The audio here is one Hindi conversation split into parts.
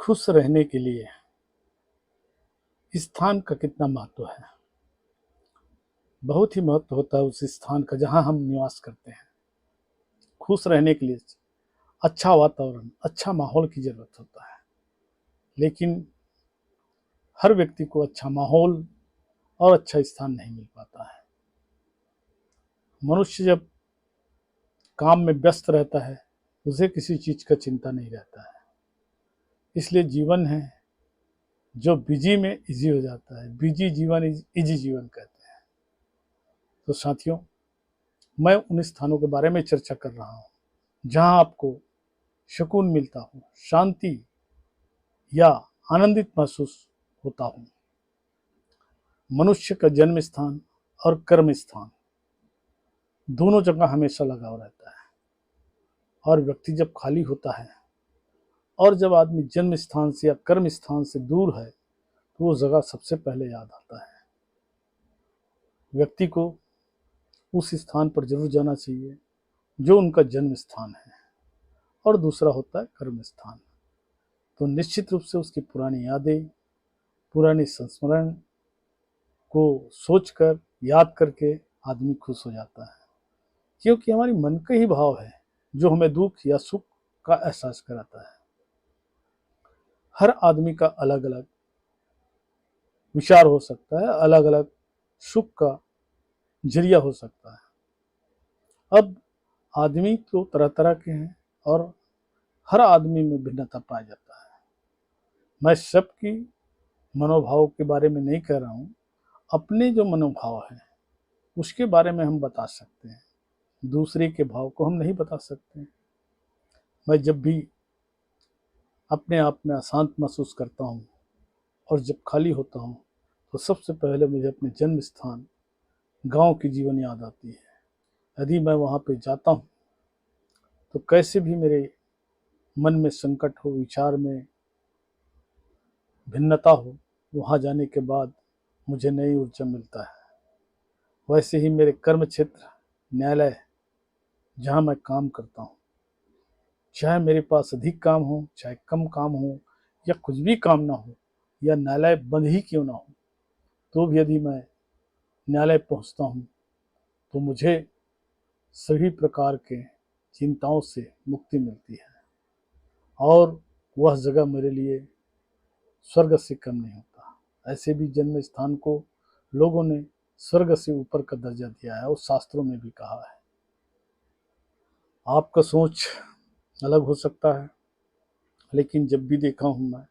खुश रहने के लिए स्थान का कितना महत्व है। बहुत ही महत्व होता है उस स्थान का जहाँ हम निवास करते हैं। खुश रहने के लिए अच्छा वातावरण, अच्छा माहौल की ज़रूरत होता है। लेकिन हर व्यक्ति को अच्छा माहौल और अच्छा स्थान नहीं मिल पाता है। मनुष्य जब काम में व्यस्त रहता है, उसे किसी चीज़ का चिंता नहीं रहता है। इसलिए जीवन है जो बिजी में इजी हो जाता है। बिजी जीवन इजी जीवन कहते हैं। तो साथियों, मैं उन स्थानों के बारे में चर्चा कर रहा हूँ जहाँ आपको सुकून मिलता हो, शांति या आनंदित महसूस होता हो। मनुष्य का जन्म स्थान और कर्म स्थान दोनों जगह हमेशा लगाव रहता है। और व्यक्ति जब खाली होता है और जब आदमी जन्म स्थान से या कर्म स्थान से दूर है, तो वो जगह सबसे पहले याद आता है। व्यक्ति को उस स्थान पर जरूर जाना चाहिए जो उनका जन्म स्थान है। और दूसरा होता है कर्म स्थान। तो निश्चित रूप से उसकी पुरानी यादें, पुरानी संस्मरण को सोचकर, याद करके आदमी खुश हो जाता है। क्योंकि हमारी मन का ही भाव है जो हमें दुख या सुख का एहसास कराता है। हर आदमी का अलग अलग विचार हो सकता है, अलग अलग सुख का जरिया हो सकता है। अब आदमी तो तरह तरह के हैं और हर आदमी में भिन्नता पाया जाता है। मैं सबकी मनोभाव के बारे में नहीं कह रहा हूँ। अपने जो मनोभाव है उसके बारे में हम बता सकते हैं, दूसरे के भाव को हम नहीं बता सकते। मैं जब भी अपने आप में अशांत महसूस करता हूँ और जब खाली होता हूँ, तो सबसे पहले मुझे अपने जन्म स्थान गांव की जीवन याद आती है। यदि मैं वहाँ पे जाता हूँ तो कैसे भी मेरे मन में संकट हो, विचार में भिन्नता हो, वहाँ जाने के बाद मुझे नई ऊर्जा मिलता है। वैसे ही मेरे कर्म क्षेत्र, न्यायालय जहाँ मैं काम करता हूँ, चाहे मेरे पास अधिक काम हो, चाहे कम काम हो, या कुछ भी काम ना हो, या न्यायालय बंद ही क्यों ना हो, तो भी यदि मैं न्यायालय पहुँचता हूँ तो मुझे सभी प्रकार के चिंताओं से मुक्ति मिलती है। और वह जगह मेरे लिए स्वर्ग से कम नहीं होता। ऐसे भी जन्म स्थान को लोगों ने स्वर्ग से ऊपर का दर्जा दिया है और शास्त्रों में भी कहा है। आपका सोच अलग हो सकता है, लेकिन जब भी देखा हूँ मैं,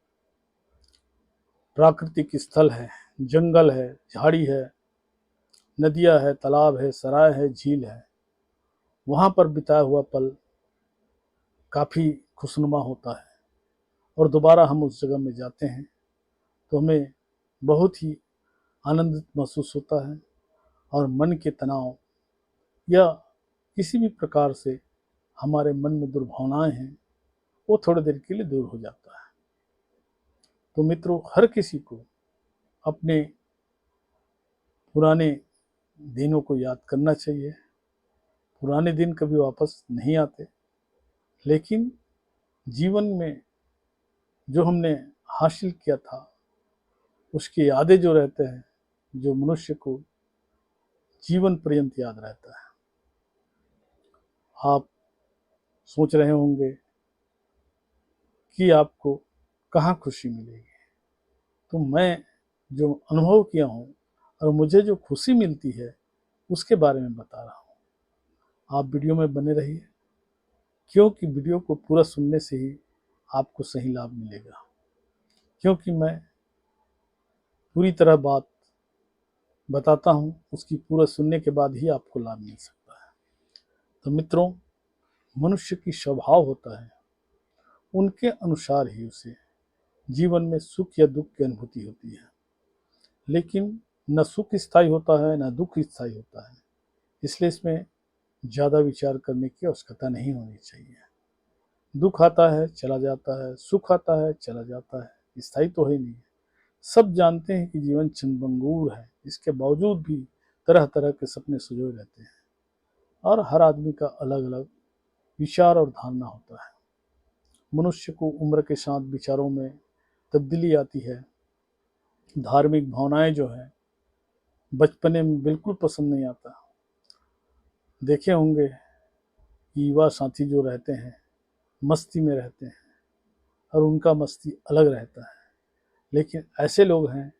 प्राकृतिक स्थल है, जंगल है, झाड़ी है, नदियाँ है, तालाब है, सराय है, झील है, वहाँ पर बिताया हुआ पल काफ़ी खुशनुमा होता है। और दोबारा हम उस जगह में जाते हैं तो हमें बहुत ही आनंदित महसूस होता है और मन के तनाव या किसी भी प्रकार से हमारे मन में दुर्भावनाएं हैं, वो थोड़ी देर के लिए दूर हो जाता है। तो मित्रों, हर किसी को अपने पुराने दिनों को याद करना चाहिए। पुराने दिन कभी वापस नहीं आते, लेकिन जीवन में जो हमने हासिल किया था उसकी यादें जो रहते हैं, जो मनुष्य को जीवन पर्यंत याद रहता है। आप सोच रहे होंगे कि आपको कहाँ खुशी मिलेगी। तो मैं जो अनुभव किया हूँ और मुझे जो खुशी मिलती है उसके बारे में बता रहा हूँ। आप वीडियो में बने रहिए, क्योंकि वीडियो को पूरा सुनने से ही आपको सही लाभ मिलेगा। क्योंकि मैं पूरी तरह बात बताता हूँ, उसकी पूरा सुनने के बाद ही आपको लाभ मिल सकता है। तो मित्रों, मनुष्य की स्वभाव होता है, उनके अनुसार ही उसे जीवन में सुख या दुख की अनुभूति होती है। लेकिन न सुख स्थायी होता है, न दुख स्थायी होता है। इसलिए इसमें ज़्यादा विचार करने की आवश्यकता नहीं होनी चाहिए। दुख आता है, चला जाता है, सुख आता है, चला जाता है, स्थायी तो है नहीं। सब जानते हैं कि जीवन क्षणभंगुर है, इसके बावजूद भी तरह तरह के सपने सजोए रहते हैं और हर आदमी का अलग अलग विचार और धारणा होता है। मनुष्य को उम्र के साथ विचारों में तब्दीली आती है। धार्मिक भावनाएं जो है बचपने में बिल्कुल पसंद नहीं आता। देखे होंगे कि युवा साथी जो रहते हैं मस्ती में रहते हैं और उनका मस्ती अलग रहता है, लेकिन ऐसे लोग हैं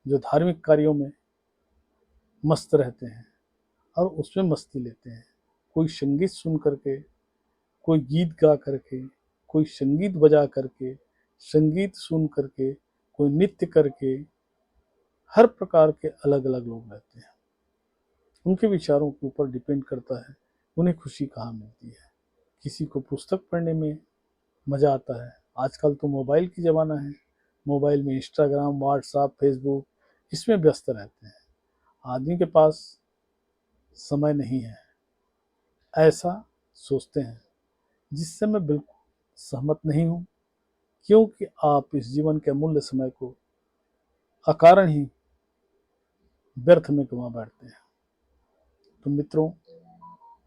जो धार्मिक कार्यों में मस्त रहते हैं और उसमें मस्ती लेते हैं। कोई संगीत सुन करके, कोई गीत गा करके, कोई संगीत बजा करके, संगीत सुन करके, कोई नृत्य करके, हर प्रकार के अलग अलग लोग रहते हैं। उनके विचारों के ऊपर डिपेंड करता है उन्हें खुशी कहाँ मिलती है। किसी को पुस्तक पढ़ने में मज़ा आता है। आजकल तो मोबाइल की ज़माना है, मोबाइल में इंस्टाग्राम, व्हाट्सएप, फेसबुक इसमें व्यस्त रहते हैं। आदमी के पास समय नहीं है, ऐसा सोचते हैं, जिससे मैं बिल्कुल सहमत नहीं हूँ, क्योंकि आप इस जीवन के अमूल्य समय को अकारण ही व्यर्थ में गंवा बैठते हैं। तो मित्रों,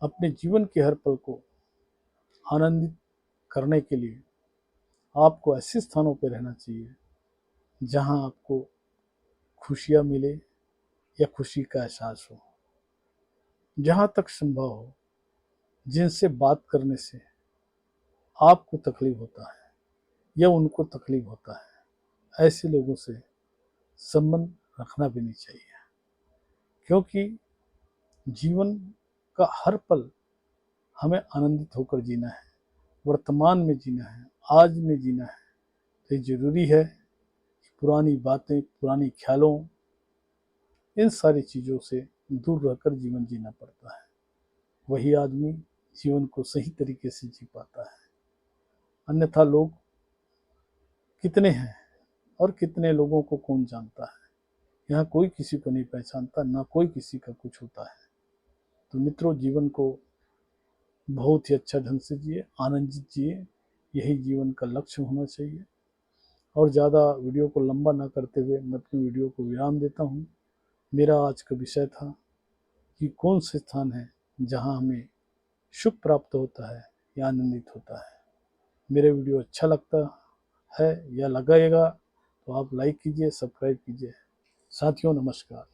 अपने जीवन के हर पल को आनंदित करने के लिए आपको ऐसे स्थानों पर रहना चाहिए जहां आपको खुशियां मिले या खुशी का एहसास हो। जहां तक संभव हो, जिनसे बात करने से आपको तकलीफ होता है या उनको तकलीफ होता है, ऐसे लोगों से संबंध रखना भी नहीं चाहिए, क्योंकि जीवन का हर पल हमें आनंदित होकर जीना है, वर्तमान में जीना है, आज में जीना है। तो ये ज़रूरी है कि पुरानी बातें, पुरानी ख्यालों, इन सारी चीज़ों से दूर रहकर जीवन जीना पड़ता है। वही आदमी जीवन को सही तरीके से जी पाता है। अन्यथा लोग कितने हैं और कितने लोगों को कौन जानता है। यहाँ कोई किसी को नहीं पहचानता, ना कोई किसी का कुछ होता है। तो मित्रों, जीवन को बहुत ही अच्छा ढंग से जिए, आनंदित जिए, यही जीवन का लक्ष्य होना चाहिए। और ज़्यादा वीडियो को लंबा ना करते हुए मैं अपनी वीडियो को विराम देता हूँ। मेरा आज का विषय था कि कौन से स्थान है जहाँ हमें सुख प्राप्त होता है या आनंदित होता है। मेरे वीडियो अच्छा लगता है या लगेगा तो आप लाइक कीजिए, सब्सक्राइब कीजिए। साथियों, नमस्कार।